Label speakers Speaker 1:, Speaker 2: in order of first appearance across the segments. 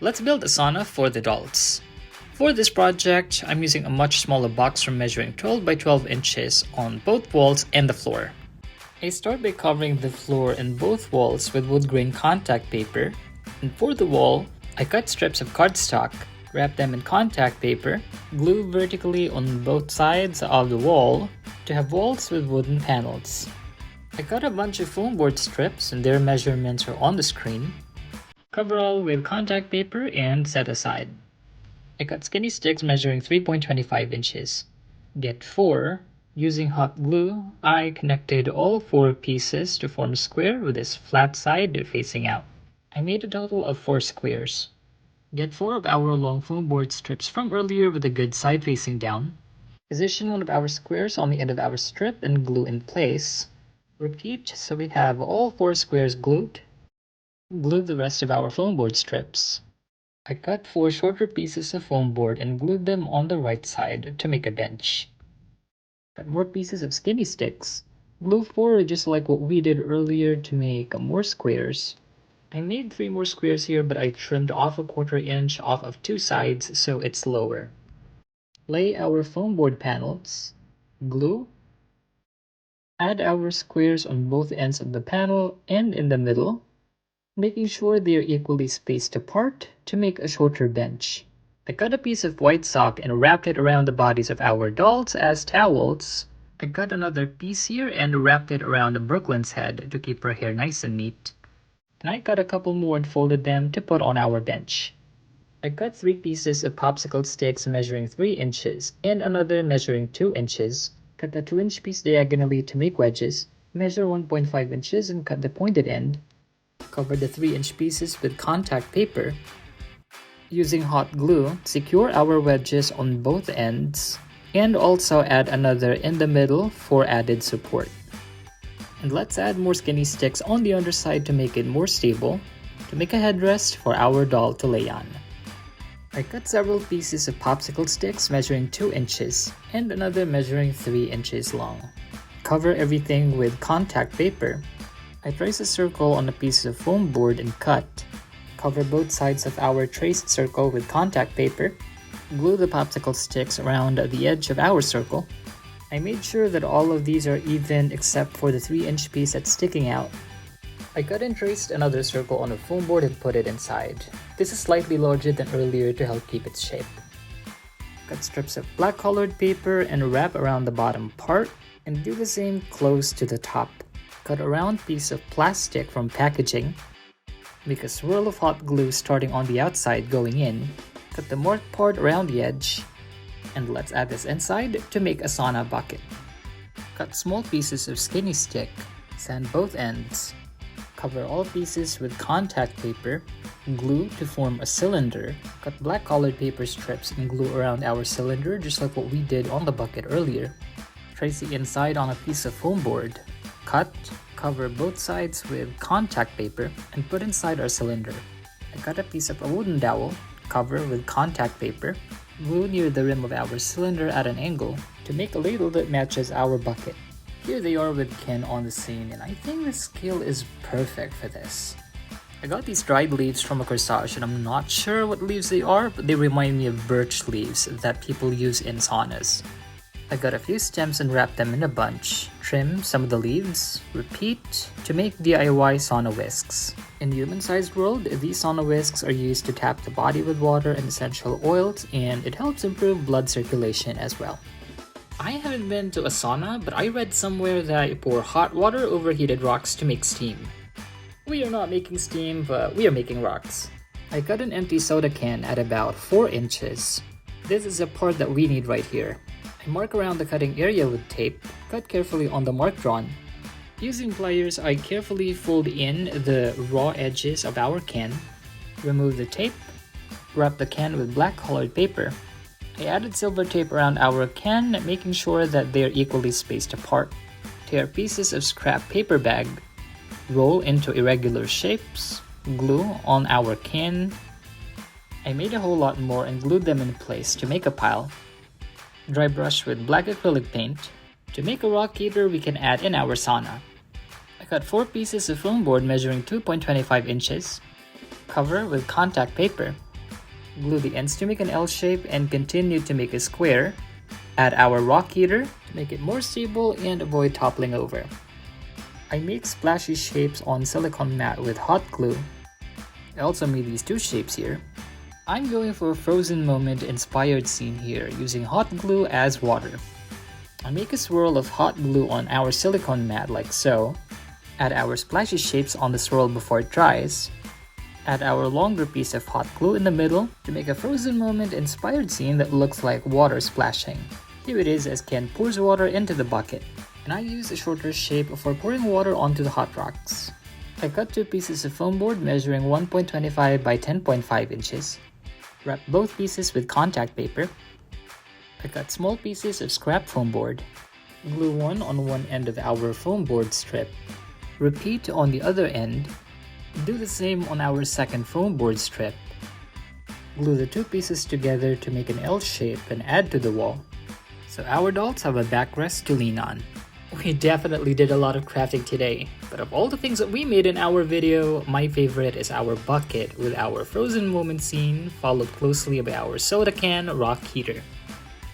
Speaker 1: Let's build a sauna for the adults. For this project, I'm using a much smaller box from measuring 12 by 12 inches on both walls and the floor. I start by covering the floor and both walls with wood grain contact paper, and for the wall, I cut strips of cardstock, wrap them in contact paper, glue vertically on both sides of the wall to have walls with wooden panels. I cut a bunch of foam board strips and their measurements are on the screen. Cover all with contact paper and set aside. I cut skinny sticks measuring 3.25 inches. Get 4. Using hot glue, I connected all 4 pieces to form a square with this flat side facing out. I made a total of 4 squares. Get 4 of our long foam board strips from earlier with a good side facing down. Position one of our squares on the end of our strip and glue in place. Repeat so we have all 4 squares glued. Glue the rest of our foam board strips. I cut 4 shorter pieces of foam board and glued them on the right side to make a bench. Cut more pieces of skinny sticks. Glue 4 just like what we did earlier to make more squares. I made 3 more squares here, but I trimmed off a 1/4 inch off of 2 sides so it's lower. Lay our foam board panels. Glue. Add our squares on both ends of the panel and in the middle, making sure they are equally spaced apart to make a shorter bench. I cut a piece of white sock and wrapped it around the bodies of our dolls as towels. I cut another piece here and wrapped it around Brooklyn's head to keep her hair nice and neat. And I cut a couple more and folded them to put on our bench. I cut 3 pieces of popsicle sticks measuring 3 inches and another measuring 2 inches. Cut a 2-inch piece diagonally to make wedges. Measure 1.5 inches and cut the pointed end. Cover the 3-inch pieces with contact paper. Using hot glue, secure our wedges on both ends and also add another in the middle for added support. And let's add more skinny sticks on the underside to make it more stable, to make a headrest for our doll to lay on. I cut several pieces of popsicle sticks measuring 2 inches and another measuring 3 inches long. Cover everything with contact paper. I trace a circle on a piece of foam board and cut. Cover both sides of our traced circle with contact paper. Glue the popsicle sticks around the edge of our circle. I made sure that all of these are even except for the 3-inch piece that's sticking out. I cut and traced another circle on a foam board and put it inside. This is slightly larger than earlier to help keep its shape. Cut strips of black colored paper and wrap around the bottom part and do the same close to the top. Cut a round piece of plastic from packaging. Make a swirl of hot glue starting on the outside going in. Cut the marked part around the edge. And let's add this inside to make a sauna bucket. Cut small pieces of skinny stick. Sand both ends. Cover all pieces with contact paper. Glue to form a cylinder. Cut black colored paper strips and glue around our cylinder just like what we did on the bucket earlier. Trace the inside on a piece of foam board. Cut, cover both sides with contact paper, and put inside our cylinder. I cut a piece of a wooden dowel, cover with contact paper, glue near the rim of our cylinder at an angle to make a ladle that matches our bucket. Here they are with Ken on the scene, and I think the scale is perfect for this. I got these dried leaves from a corsage, and I'm not sure what leaves they are, but they remind me of birch leaves that people use in saunas. I got a few stems and wrapped them in a bunch. Trim some of the leaves. Repeat to make DIY sauna whisks. In the human-sized world, these sauna whisks are used to tap the body with water and essential oils, and it helps improve blood circulation as well. I haven't been to a sauna, but I read somewhere that you pour hot water over heated rocks to make steam. We are not making steam, but we are making rocks. I cut an empty soda can at about 4 inches. This is the part that we need right here. I mark around the cutting area with tape, cut carefully on the mark drawn. Using pliers, I carefully fold in the raw edges of our can, remove the tape, wrap the can with black colored paper. I added silver tape around our can, making sure that they are equally spaced apart. Tear pieces of scrap paper bag, roll into irregular shapes, glue on our can. I made a whole lot more and glued them in place to make a pile. Dry brush with black acrylic paint. To make a rock heater we can add in our sauna. I cut 4 pieces of foam board measuring 2.25 inches. Cover with contact paper. Glue the ends to make an L shape and continue to make a square. Add our rock heater to make it more stable and avoid toppling over. I make splashy shapes on silicone mat with hot glue. I also made these two shapes here. I'm going for a frozen moment inspired scene here using hot glue as water. I make a swirl of hot glue on our silicone mat like so. Add our splashy shapes on the swirl before it dries. Add our longer piece of hot glue in the middle to make a frozen moment inspired scene that looks like water splashing. Here it is as Ken pours water into the bucket, and I use a shorter shape for pouring water onto the hot rocks. I cut two pieces of foam board measuring 1.25 by 10.5 inches. Wrap both pieces with contact paper. I cut small pieces of scrap foam board. Glue one on one end of our foam board strip. Repeat on the other end. Do the same on our second foam board strip. Glue the two pieces together to make an L shape and add to the wall. So our dolls have a backrest to lean on. We definitely did a lot of crafting today, but of all the things that we made in our video, my favorite is our bucket with our frozen moment scene, followed closely by our soda can rock heater.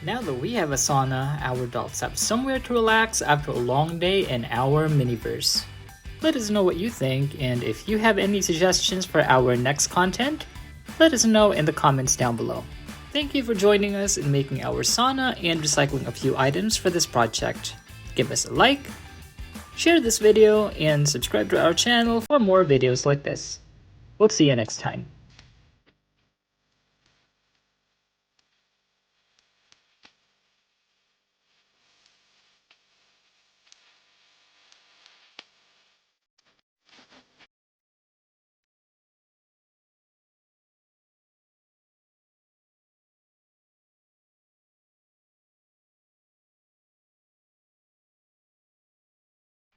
Speaker 1: Now that we have a sauna, our dolls have somewhere to relax after a long day in our miniverse. Let us know what you think, and if you have any suggestions for our next content, let us know in the comments down below. Thank you for joining us in making our sauna and recycling a few items for this project. Give us a like, share this video, and subscribe to our channel for more videos like this. We'll see you next time.